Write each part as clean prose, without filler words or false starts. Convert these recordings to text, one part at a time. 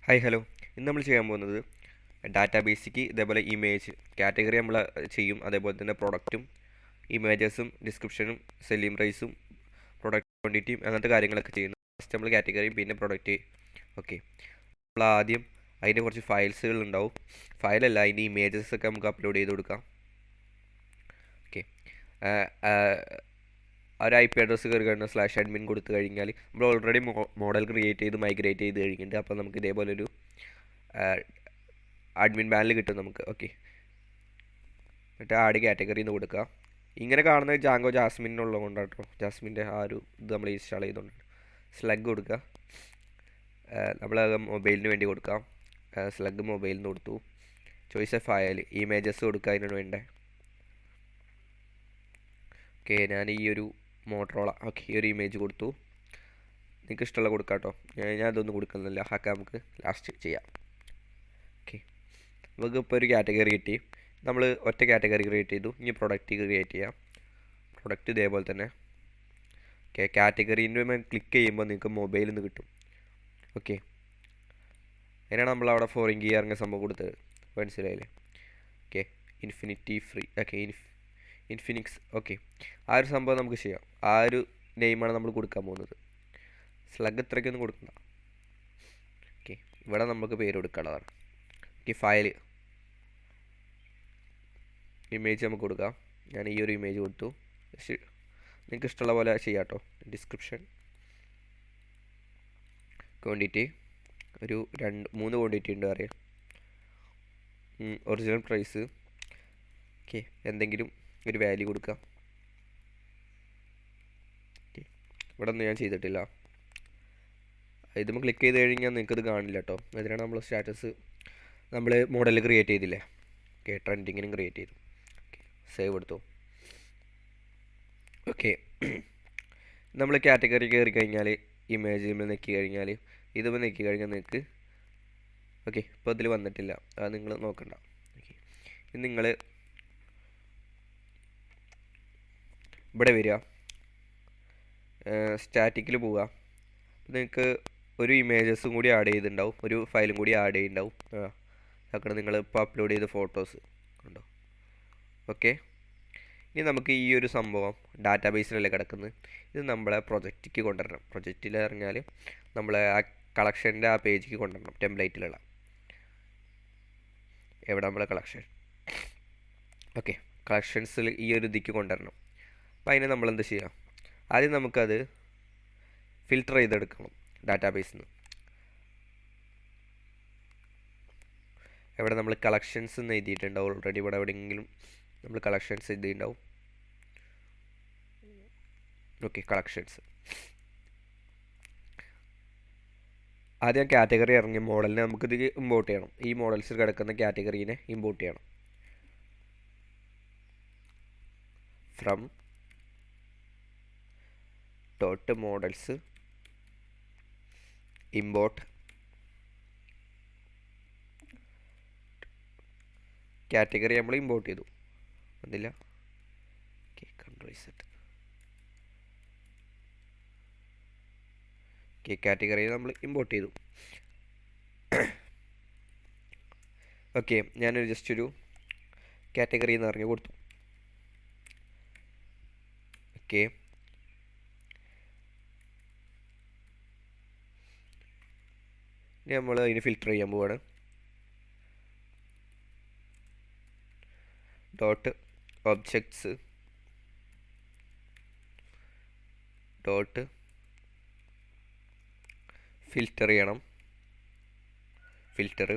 Hi hello. ഇന്ന് നമ്മൾ ചെയ്യാൻ പോകുന്നത് ഡാറ്റാബേസിക്ക് ഇതേപോലെ ഇമേജ് കാറ്റഗറി നമ്മൾ ചെയ്യും. അതേപോലെ തന്നെ പ്രൊഡക്റ്റും ഇമേജസും ഡിസ്ക്രിപ്ഷനും സെല്ലിംഗ് പ്രൈസും പ്രൊഡക്റ്റ് ക്വാണ്ടിറ്റിയും അങ്ങനത്തെ കാര്യങ്ങളൊക്കെ ചെയ്യുന്നു. ഫസ്റ്റ് നമ്മൾ കാറ്റഗറിയും പിന്നെ പ്രൊഡക്റ്റ്. ഓക്കെ, നമ്മൾ ആദ്യം അതിൻ്റെ കുറച്ച് ഫയൽസുകൾ ഉണ്ടാവും. ഫയലല്ല, അതിൻ്റെ ഇമേജസ് ഒക്കെ നമുക്ക് അപ്ലോഡ് ചെയ്ത് കൊടുക്കാം. ഓക്കെ, ഒരു ഐ പി അഡ്രസ്സ് കയറി കഴിഞ്ഞാൽ /admin കൊടുത്തു കഴിഞ്ഞാൽ നമ്മൾ ഓൾറെഡി മോഡൽ ക്രിയേറ്റ് ചെയ്ത് മൈഗ്രേറ്റ് ചെയ്ത് കഴിഞ്ഞിട്ടുണ്ട്. അപ്പോൾ നമുക്ക് ഇതേപോലൊരു അഡ്മിൻ പാനൽ കിട്ടും നമുക്ക്. ഓക്കെ, എന്നിട്ട് ആഡ് കാറ്റഗറി എന്ന് കൊടുക്കുക. ഇങ്ങനെ കാണുന്നത് ജാങ്കോ ജാസ്മിനുള്ളത് കൊണ്ടാണ് കേട്ടോ. ജാസ്മിൻ്റെ ആ ഒരു ഇത് നമ്മൾ ഇൻസ്റ്റാൾ ചെയ്തുകൊണ്ട് സ്ലഗ് കൊടുക്കുക. നമ്മൾ മൊബൈലിന് വേണ്ടി കൊടുക്കാം. സ്ലഗ് മൊബൈലിന് കൊടുത്തു. ചോയ്സ് എ ഫയൽ, ഇമേജസ് കൊടുക്കുക അതിനാണ് വേണ്ടേ. ഓക്കെ, ഞാൻ ഈ ഒരു മോട്ടറോള ഈ ഒരു ഇമേജ് കൊടുത്തു. നിങ്ങൾക്ക് ഇഷ്ടമുള്ള കൊടുക്കാം കേട്ടോ. ഞാൻ അതൊന്നും കൊടുക്കുന്നില്ല. നമുക്ക് ലാസ്റ്റ് ചെയ്യാം. ഓക്കെ, നമുക്ക് ഇപ്പോൾ ഒരു കാറ്റഗറി കിട്ടി. നമ്മൾ ഒറ്റ കാറ്റഗറി ക്രിയേറ്റ് ചെയ്തു. ഇനി പ്രൊഡക്റ്റ് ക്രിയേറ്റ് ചെയ്യാം. പ്രൊഡക്റ്റ് ഇതേപോലെ തന്നെ. ഓക്കെ, കാറ്റഗറീൻ്റെ മേൽ ക്ലിക്ക് ചെയ്യുമ്പോൾ നിങ്ങൾക്ക് മൊബൈലിൽ നിന്ന് കിട്ടും. ഓക്കെ, അതിനാണ് നമ്മളവിടെ ഫോറിൻ കീ ഇറങ്ങിയ സംഭവം കൊടുത്തത്. മനസ്സിലായില്ലേ? Okay, infinity free. Okay, Infinix. Okay, ആ ഒരു സംഭവം നമുക്ക് ചെയ്യാം. ആ ഒരു നെയിമാണ് നമ്മൾ കൊടുക്കാൻ പോകുന്നത്. സ്ലഗ് ഇത്രയ്ക്കൊന്നും കൊടുക്കണ്ട. ഓക്കെ, ഇവിടെ നമുക്ക് പേര് കൊടുക്കാനുള്ളതാണ്. ഓക്കെ, ഫയൽ ഇമേജ് നമുക്ക് കൊടുക്കാം. ഞാൻ ഈ ഒരു ഇമേജ് കൊടുത്തു. നിങ്ങൾക്ക് ഇഷ്ടമുള്ള പോലെ ചെയ്യാം കേട്ടോ. ഡിസ്ക്രിപ്ഷൻ ക്വാണ്ടിറ്റി ഒരു 2-3 ക്വാണ്ടിറ്റി ഉണ്ട് അറിയാം. Original price. ഓക്കെ, എന്തെങ്കിലും ഒരു വാല്യൂ കൊടുക്കാം. ഇവിടെ ഒന്നും ഞാൻ ചെയ്തിട്ടില്ല. ഇത് നമ്മൾ ക്ലിക്ക് ചെയ്ത് കഴിഞ്ഞാൽ നിങ്ങൾക്കത് കാണില്ല കേട്ടോ. അതിനാണ് നമ്മൾ സ്റ്റാറ്റസ് നമ്മൾ മോഡൽ ക്രിയേറ്റ് ചെയ്തില്ലേ. ഓക്കെ, ട്രെൻഡിങ്ങിനും ക്രിയേറ്റ് ചെയ്തു. സേവ് എടുത്തു. ഓക്കെ, നമ്മൾ കാറ്റഗറി കയറി കഴിഞ്ഞാൽ ഇമേജ് നെക്കി കഴിഞ്ഞാൽ ഇതിപ്പോൾ നെക്കി കഴിഞ്ഞാൽ നിങ്ങൾക്ക് ഓക്കെ ഇപ്പോൾ ഇതിൽ വന്നിട്ടില്ല. അത് നിങ്ങൾ നോക്കണ്ട. ഓക്കെ, ഇത് നിങ്ങൾ ഇവിടെ വരിക, സ്റ്റാറ്റിക്കിൽ പോവുക. നിങ്ങൾക്ക് ഒരു ഇമേജസും കൂടി ആഡ് ചെയ്തിട്ടുണ്ടാവും, ഒരു ഫയലും കൂടി ആഡ് ചെയ്യുന്നുണ്ടാവും. അതൊക്കെ നിങ്ങൾ ഇപ്പോൾ അപ്ലോഡ് ചെയ്ത ഫോട്ടോസ് ഉണ്ടോ. ഓക്കെ, ഇനി നമുക്ക് ഈ ഒരു സംഭവം ഡാറ്റാബേസിലല്ലേ കിടക്കുന്നത്. ഇത് നമ്മളെ പ്രൊജക്റ്റിക്ക് കൊണ്ടുവരണം. പ്രൊജക്റ്റിൽ പറഞ്ഞാൽ നമ്മളെ ആ കളക്ഷൻ്റെ ആ പേജിക്ക് കൊണ്ടുവരണം. ടെംപ്ലേറ്റിലുള്ള എവിടെ നമ്മളെ കളക്ഷൻ. ഓക്കെ, കളക്ഷൻസിൽ ഈ ഒരു ഇതിക്ക് കൊണ്ടുവരണം. അപ്പോൾ അതിന് നമ്മൾ എന്ത് ചെയ്യാം? ആദ്യം നമുക്കത് ഫിൽട്ടർ ചെയ്തെടുക്കണം ഡാറ്റാബേസിൽ നിന്ന്. എവിടെ നമ്മൾ കളക്ഷൻസ് എന്ന് എഴുതിയിട്ടുണ്ടാവും ഓൾറെഡി. ഇവിടെ എവിടെയെങ്കിലും നമ്മൾ കളക്ഷൻസ് എഴുതിയിട്ടുണ്ടാവും. Okay, collections. ആദ്യം കാറ്റഗറി ഇറങ്ങിയ മോഡലിനെ നമുക്കിത് ഇമ്പോർട്ട് ചെയ്യണം. ഈ മോഡൽസിൽ കിടക്കുന്ന കാറ്റഗറീനെ ഇമ്പോർട്ട് ചെയ്യണം. From dot models import category നമ്മൾ ഇമ്പോർട്ട് ചെയ്തു. വന്നില്ല. Okay, control set. Okay, category നമ്മൾ ഇമ്പോർട്ട് ചെയ്തു. ഓക്കെ, ഞാനൊരു ജസ്റ്റ് ഒരു കാറ്റഗറി എന്ന് പറഞ്ഞു കൊടുത്തു. ഓക്കെ, ഇനി നമ്മൾ അതിന് ഫിൽറ്റർ ചെയ്യാൻ പോവാണ്. ഡോട്ട് ഒബ്ജക്ട്സ് ഡോട്ട് ഫിൽറ്റർ ചെയ്യണം. ഫിൽറ്റർ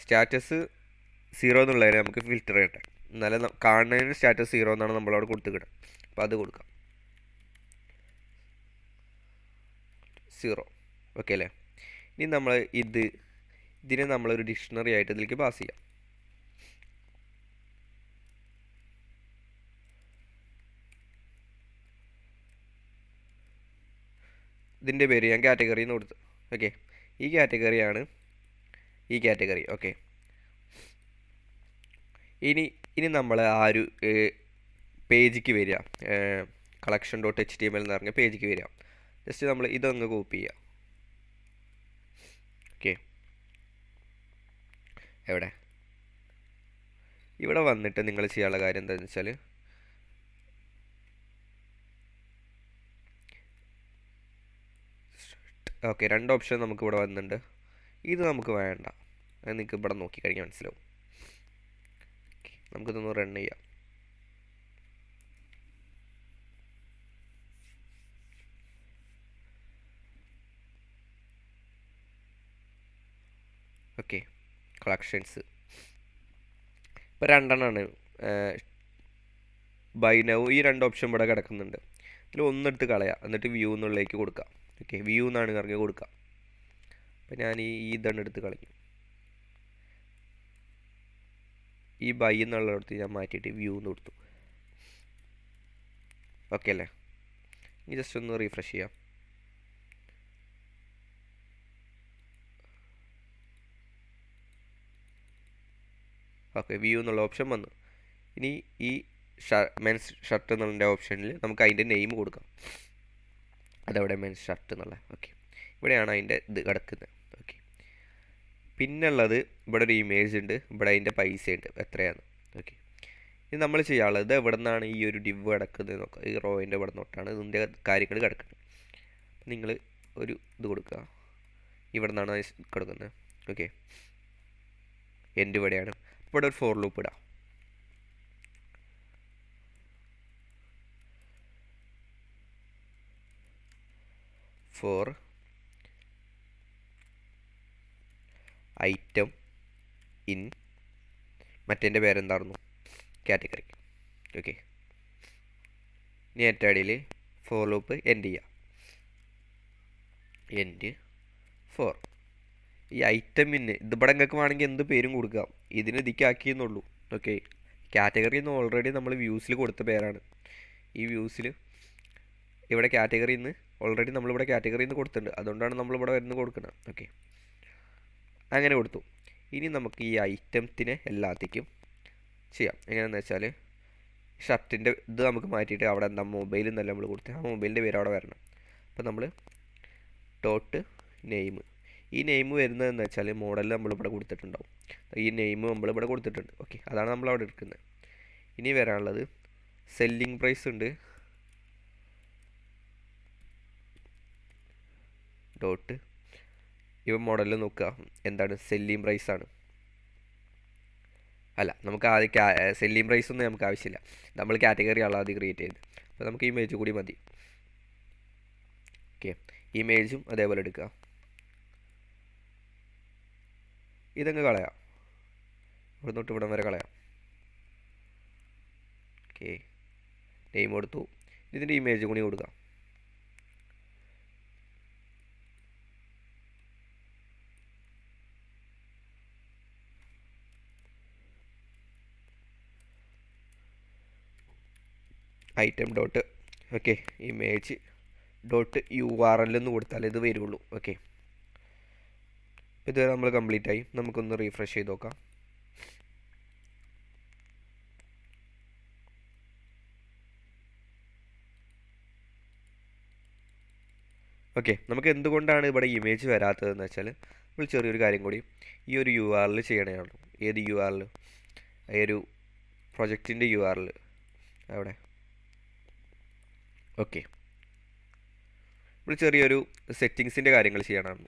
സ്റ്റാറ്റസ് 0 എന്നുള്ളതിനെ നമുക്ക് ഫിൽറ്റർ ചെയ്യട്ടെ. എന്നാലും കാണുന്നതിന് സ്റ്റാറ്റസ് 0 എന്നാണ് നമ്മളവിടെ കൊടുത്തുകിടുക. അപ്പോൾ അത് കൊടുക്കാം 0. ഓക്കെ അല്ലേ? ഇനി നമ്മൾ ഇതിനെ നമ്മളൊരു ഡിക്ഷണറി ആയിട്ട് ഇതിലേക്ക് പാസ് ചെയ്യാം. ഇതിൻ്റെ പേര് ഞാൻ കാറ്റഗറി എന്ന് കൊടുത്തു. ഓക്കെ, ഈ കാറ്റഗറിയാണ് ഈ കാറ്റഗറി. ഓക്കെ, ഇനി നമ്മൾ ആ ഒരു പേജിക്ക് വരിക. collection.html എന്ന് പറഞ്ഞ പേജിക്ക് വരിക. ജസ്റ്റ് നമ്മൾ ഇതങ്ങ് കോപ്പി ചെയ്യുക. ഓക്കെ, എവിടെ ഇവിടെ വന്നിട്ട് നിങ്ങൾ ചെയ്യാനുള്ള കാര്യം എന്താണെന്ന് വെച്ചാൽ ഓക്കെ, രണ്ട് ഓപ്ഷൻ നമുക്ക് ഇവിടെ വന്നിട്ടുണ്ട്. ഇത് നമുക്ക് വേണ്ട, അത് നിങ്ങൾക്ക് ഇവിടെ നോക്കി കഴിഞ്ഞാൽ മനസ്സിലാവും. നമുക്കിതൊന്ന് റൺ ചെയ്യാം. ഓക്കെ, കളക്ഷൻസ് ഇപ്പോൾ രണ്ടെണ്ണമാണ് ബൈ നൗ. ഈ രണ്ട് ഓപ്ഷൻ ഇവിടെ കിടക്കുന്നുണ്ട്. ഇതിൽ ഒന്നെടുത്ത് കളയാം, എന്നിട്ട് വ്യൂ എന്നുള്ളതിലേക്ക് കൊടുക്കാം. ഓക്കെ, വ്യൂ എന്നാണ് ഇറങ്ങി കൊടുക്കുക. അപ്പോൾ ഞാൻ ഇതാണ് എടുത്ത് കളഞ്ഞു. ഈ ബൈ എന്നുള്ളിടത്ത് ഞാൻ മാറ്റിയിട്ട് വ്യൂ എന്ന് കൊടുത്തു. ഓക്കെ അല്ലേ? ഇനി ജസ്റ്റ് ഒന്ന് റീഫ്രഷ് ചെയ്യാം. ഓക്കെ, വ്യൂ എന്നുള്ള ഓപ്ഷൻ വന്നു. ഇനി ഈ മെൻസ് ഷർട്ട് എന്നുള്ള ഓപ്ഷനിൽ നമുക്ക് അതിൻ്റെ നെയിം കൊടുക്കാം. അതവിടെ മെൻസ് ഷർട്ട് എന്നുള്ള. ഓക്കെ, ഇവിടെയാണ് അതിൻ്റെ ഇത് കിടക്കുന്നത്. ഓക്കെ, പിന്നുള്ളത് ഇവിടെ ഒരു ഇമേജ് ഉണ്ട്, ഇവിടെ അതിൻ്റെ പൈസ ഉണ്ട് എത്രയാണ്. ഓക്കെ, ഇത് നമ്മൾ ചെയ്യാനുള്ളത് എവിടെ നിന്നാണ് ഈ ഒരു ഡിവ് കിടക്കുന്നത് നോക്കുക. ഈ റോയിൻ്റെ ഇവിടെ നിന്നോട്ടാണ് ഇതിൻ്റെ കാര്യങ്ങൾ കിടക്കുന്നത്. നിങ്ങൾ ഒരു ഇത് കൊടുക്കുക, ഇവിടെ നിന്നാണ് കിടക്കുന്നത്. ഓക്കെ, എൻ്റെ ഇവിടെയാണ്. ഇവിടെ ഒരു ഫോർ ലൂപ്പ് ഇടാം. ഫോർ ഐറ്റം ഇൻ മറ്റേൻ്റെ പേരെന്തായിരുന്നു, കാറ്റഗറി. ഓക്കെ, ഇനി ഏറ്റവും അടിയിൽ ഫോർ ലൂപ്പ് എൻഡ് ചെയ്യുക. End four. ഈ ഐറ്റമിന് ഇതിവിടെ നിങ്ങൾക്ക് വേണമെങ്കിൽ എന്ത് പേരും കൊടുക്കാം. ഇതിന് ഇതിക്കാക്കിയെന്നുള്ളൂ. ഓക്കെ, കാറ്റഗറി എന്ന് ഓൾറെഡി നമ്മൾ വ്യൂസിൽ കൊടുത്ത പേരാണ്. ഈ വ്യൂസിൽ ഇവിടെ കാറ്റഗറിയിൽ നിന്ന് ഓൾറെഡി നമ്മളിവിടെ കാറ്റഗറിയിൽ നിന്ന് കൊടുത്തിട്ടുണ്ട്, അതുകൊണ്ടാണ് നമ്മളിവിടെ വരുന്നത് കൊടുക്കുന്നത്. ഓക്കെ, അങ്ങനെ കൊടുത്തു. ഇനി നമുക്ക് ഈ ഐറ്റത്തിനെ എല്ലാത്തേക്കും ചെയ്യാം. എങ്ങനെയാണെന്ന് വെച്ചാൽ ഷർട്ടിൻ്റെ ഇത് നമുക്ക് മാറ്റിയിട്ട് അവിടെ എന്താ മൊബൈൽ എന്നല്ല നമ്മൾ കൊടുത്തത്, ആ മൊബൈലിൻ്റെ പേര് അവിടെ വരണം. അപ്പോൾ നമ്മൾ ഡോട്ട് നെയിം, ഈ നെയിം വരുന്നതെന്ന് വെച്ചാൽ മോഡലിൽ നമ്മളിവിടെ കൊടുത്തിട്ടുണ്ടാവും. ഈ നെയിം നമ്മളിവിടെ കൊടുത്തിട്ടുണ്ട്. ഓക്കെ, അതാണ് നമ്മളവിടെ എടുക്കുന്നത്. ഇനി വരാനുള്ളത് സെല്ലിംഗ് പ്രൈസ് ഉണ്ട്. ഡോട്ട് ഇവ മോഡലിൽ നോക്കുക എന്താണ് സെല്ലിംഗ് പ്രൈസാണ്. അല്ല, നമുക്ക് ആദ്യം സെല്ലിംഗ് പ്രൈസ് ഒന്നും നമുക്ക് ആവശ്യമില്ല, നമ്മൾ കാറ്റഗറി ആളാണ് ആദ്യം ക്രിയേറ്റ് ചെയ്തത്. അപ്പോൾ നമുക്ക് ഇമേജ് കൂടി മതി. ഓക്കെ, ഇമേജും അതേപോലെ എടുക്കുക. ഇതങ്ങ് കളയാം, ഇവിടെ തൊട്ട് ഇവിടം വരെ കളയാം. ഓക്കെ, നെയിം കൊടുത്തു. ഇതിൻ്റെ ഇമേജ് കൂടി കൊടുക്കാം. Item dot okay image dot URL എന്ന് കൊടുത്താൽ ഇത് വരുള്ളൂ. ഓക്കെ, ഇതുവരെ നമ്മൾ കംപ്ലീറ്റ് ആയി. നമുക്കൊന്ന് റീഫ്രഷ് ചെയ്ത് നോക്കാം. ഓക്കെ, നമുക്ക് എന്തുകൊണ്ടാണ് ഇവിടെ ഇമേജ് വരാത്തതെന്ന് വെച്ചാൽ നമ്മൾ ചെറിയൊരു കാര്യം കൂടി ഈ ഒരു URL ചെയ്യണേയുള്ളൂ. ഏത് URL? ഈ ഒരു പ്രൊജക്റ്റിൻ്റെ URL അവിടെ. ഓക്കെ, നമ്മൾ ചെറിയൊരു സെറ്റിങ്സിൻ്റെ കാര്യങ്ങൾ ചെയ്യണം.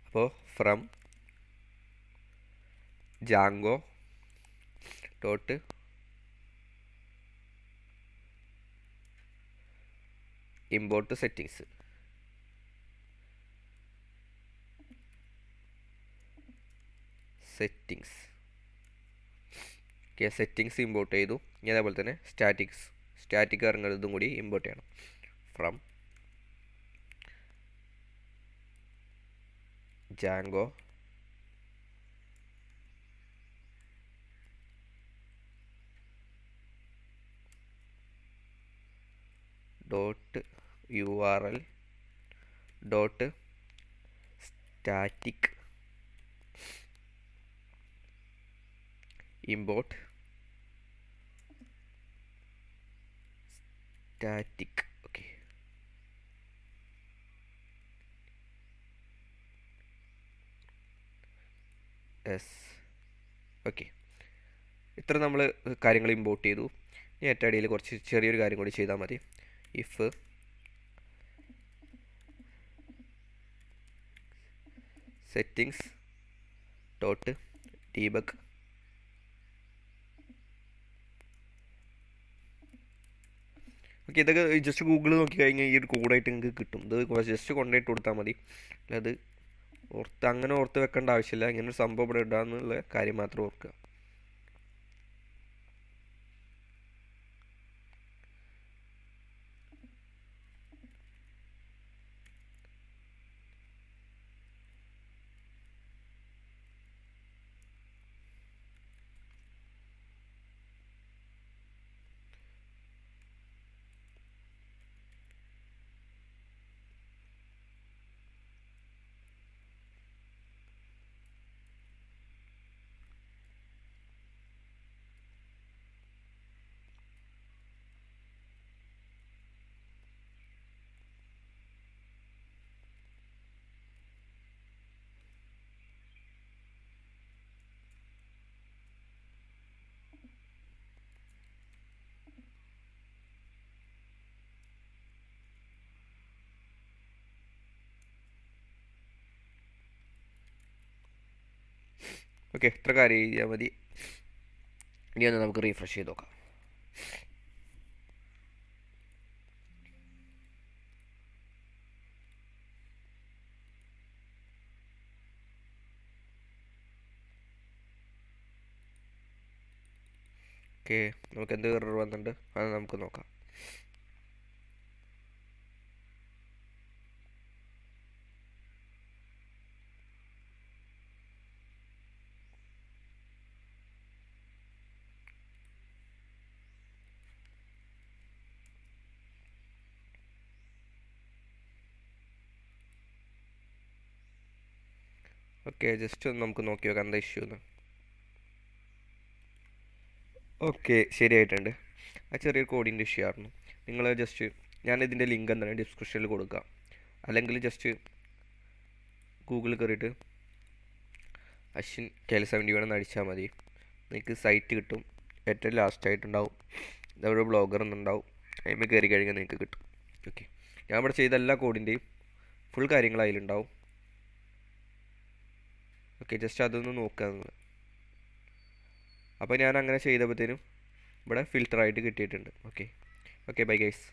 അപ്പോൾ from Django dot import settings. Okay, settings import ചെയ്തു. ഇനി അതേപോലെ തന്നെ സ്റ്റാറ്റിക് ഇറങ്ങുന്നതും കൂടി ഇമ്പോർട്ട് ചെയ്യണം. From Django dot URL dot static import static S. Okay, ഇത്ര നമ്മൾ കാര്യങ്ങൾ ഇമ്പോർട്ട് ചെയ്തു. ഇനി ഏറ്റവും അടിയിൽ കുറച്ച് ചെറിയൊരു കാര്യം കൂടി ചെയ്താൽ മതി. If settings dot debug okay. ഇതൊക്കെ ജസ്റ്റ് ഗൂഗിൾ നോക്കി കഴിഞ്ഞാൽ ഈ ഒരു കോഡായിട്ട് നിങ്ങൾക്ക് കിട്ടും. ഇത് ജസ്റ്റ് കൊണ്ടുപോയിട്ട് കൊടുത്താൽ മതി. അല്ലാതെ അങ്ങനെ ഓർത്ത് വെക്കേണ്ട ആവശ്യമില്ല. ഇങ്ങനെ ഒരു സംഭവം ഇവിടെ ഇടാന്നുള്ള കാര്യം മാത്രം ഓർക്കുക. ഓക്കെ, ഇത്ര കാര്യം ചെയ്യാൽ മതി. ഇനി ഒന്ന് നമുക്ക് റീഫ്രഷ് ചെയ്ത് നോക്കാം. ഓക്കെ, നമുക്ക് എന്ത് എറർ വന്നിട്ടുണ്ട് അത് നമുക്ക് നോക്കാം. ഓക്കെ, ജസ്റ്റ് ഒന്ന് നമുക്ക് നോക്കി നോക്കാം എന്താ ഇഷ്യൂ എന്ന്. ഓക്കെ, ശരിയായിട്ടുണ്ട്. ആ ചെറിയൊരു കോഡിൻ്റെ ഇഷ്യൂ ആയിരുന്നു. നിങ്ങൾ ജസ്റ്റ് ഞാനിതിൻ്റെ ലിങ്ക് എന്താണ് ഡിസ്ക്രിപ്ഷനിൽ കൊടുക്കാം. അല്ലെങ്കിൽ ജസ്റ്റ് ഗൂഗിളിൽ കയറിയിട്ട് അശ്വിൻ KL71 എന്ന് അടിച്ചാൽ മതി. നിങ്ങൾക്ക് സൈറ്റ് കിട്ടും. ഏറ്റവും ലാസ്റ്റായിട്ടുണ്ടാവും ഇതവിടെ ബ്ലോഗർ എന്നുണ്ടാവും. അതിന്മേൽ കയറി കഴിഞ്ഞാൽ നിങ്ങൾക്ക് കിട്ടും. ഓക്കെ, ഞാൻ ഇവിടെ ചെയ്ത എല്ലാ കോഡിൻ്റെയും ഫുൾ കാര്യങ്ങൾ അതിലുണ്ടാവും. ഓക്കെ, ജസ്റ്റ് അതൊന്ന് നോക്കുക നിങ്ങൾ. അപ്പോൾ ഞാൻ അങ്ങനെ ചെയ്തപ്പോഴത്തേനും ഇവിടെ ഫിൽറ്ററായിട്ട് കിട്ടിയിട്ടുണ്ട്. Okay, okay, bye guys.